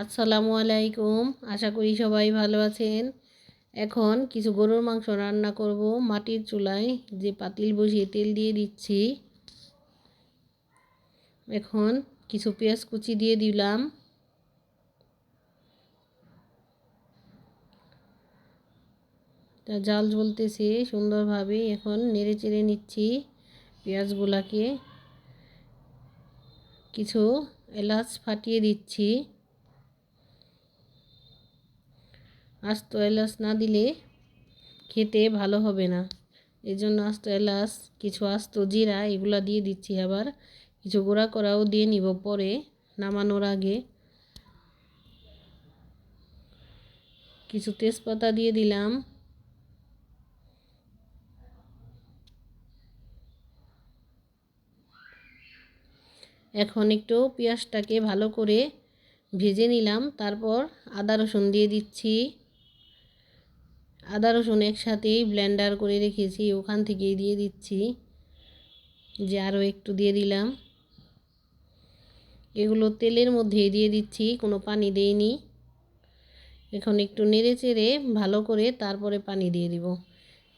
আসসালামু আলাইকুম। আশা করি সবাই ভালো আছেন। এখন কিছু গরুর মাংস রান্না করব। মাটির চুলায় যে পাতিল বসিয়ে তেল দিয়ে দিচ্ছি। এখন কিছু পেঁয়াজ কুচি দিয়ে দিলাম। তা জাল জ্বলতেছে সুন্দরভাবে। এখন নেড়ে চেড়ে নিচ্ছি পেঁয়াজগুলাকে। কিছু এলাচ ফাটিয়ে দিচ্ছি। আস্ত এলাচ না দিলে খেতে ভালো হবে না, এই জন্য আস্ত এলাচ, কিছু আস্ত জিরা এগুলা দিয়ে দিচ্ছি। আবার কিছু গুঁড়া করাও দিয়ে নিব পরে নামানোর আগে। কিছু তেজপাতা দিয়ে দিলাম। এখন একটু পেঁয়াজটাকে ভালো করে ভেজে নিলাম। তারপর আদা রসুন দিয়ে দিচ্ছি। আদা রসুন একসাথেই ব্লেন্ডার করে রেখেছি, ওখান থেকেই দিয়ে দিচ্ছি। যে আরও একটু দিয়ে দিলাম। এগুলো তেলের মধ্যেই দিয়ে দিচ্ছি, কোনো পানি দেইনি। এখন একটু নেড়ে চেড়ে ভালো করে তারপরে পানি দিয়ে দিব।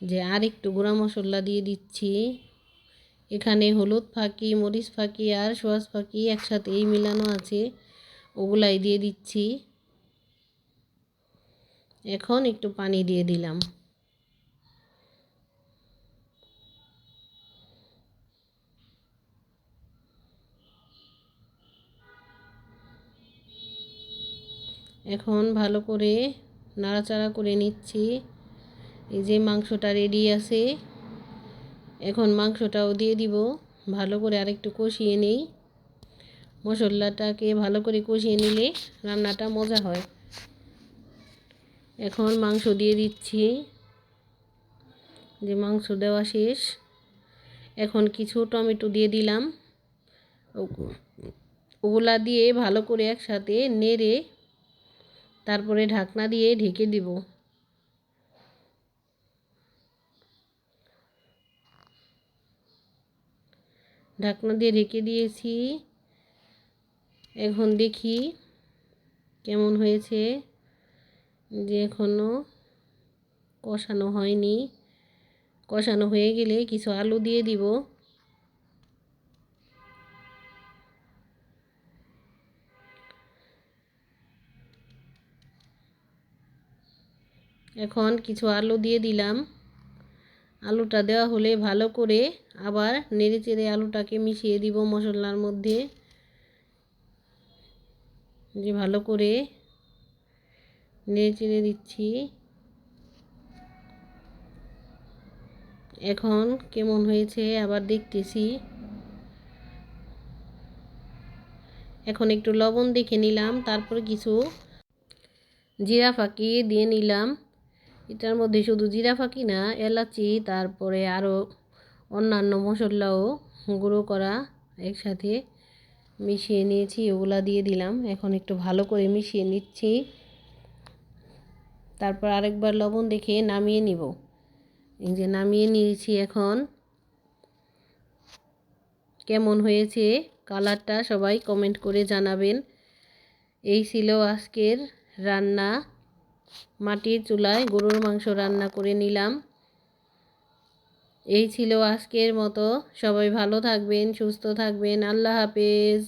যে আর একটু গুঁড়া মশলা দিয়ে দিচ্ছি। এখানে হলুদ ফাঁকি, মরিচ ফাঁকি আর সোয়াজ ফাঁকি একসাথেই মিলানো আছে, ওগুলাই দিয়ে দিচ্ছি। এখন একটু পানি দিয়ে দিলাম। এখন ভালো করে নাড়াচাড়া করে নিচ্ছি। এই যে মাংসটা রেডি আছে। এখন মাংসটাও দিয়ে দিব। ভালো করে আরেকটু কষিয়ে নেই। মশলাটাকে ভালো করে কষিয়ে নিলে রান্নাটা মজা হয়। এখন মাংস দিয়ে দিচ্ছি। যে মাংস দেওয়া শেষ। এখন কিছু টমেটো দিয়ে দিলাম। ওগুলা দিয়ে ভালো করে একসাথে নেড়ে তারপরে ঢাকনা দিয়ে ঢেকে দিব। ঢাকনা দিয়ে ঢেকে দিয়েছি। এখন দেখি কেমন হয়েছে। যে এখনো কষানো হয়নি। কষানো হয়ে গেলে কিছু আলু দিয়ে দিব। এখন কিছু আলু দিয়ে দিলাম। আলুটা দেওয়া হলে ভালো করে আবার নেড়ে চেড়ে আলুটাকে মিশিয়ে দিব মশলার মধ্যে। যে ভালো করে নেড়ে চেড়ে দিচ্ছি। এখন কেমন হয়েছে আবার দেখতেছি। এখন একটু লবণ দেখে নিলাম। তারপর কিছু জিরা ফাঁকি দিয়ে নিলাম। এটার মধ্যে শুধু জিরা ফাঁকি না, এলাচি তারপরে আরও অন্যান্য মশলাও গুঁড়ো করা একসাথে মিশিয়ে নিয়েছি, ওগুলা দিয়ে দিলাম। এখন একটু ভালো করে মিশিয়ে নিচ্ছি। তারপর আরেকবার লবণ দেখে নামিয়ে নিব। এই যে নামিয়ে নিয়েছি। এখন কেমন হয়েছে কালারটা সবাই কমেন্ট করে জানাবেন। এই ছিল আজকের রান্না। মাটির চুলায় গরুর মাংস রান্না করে নিলাম। এই ছিল আজকের মতো। সবাই ভালো থাকবেন, সুস্থ থাকবেন। আল্লাহ হাফেজ।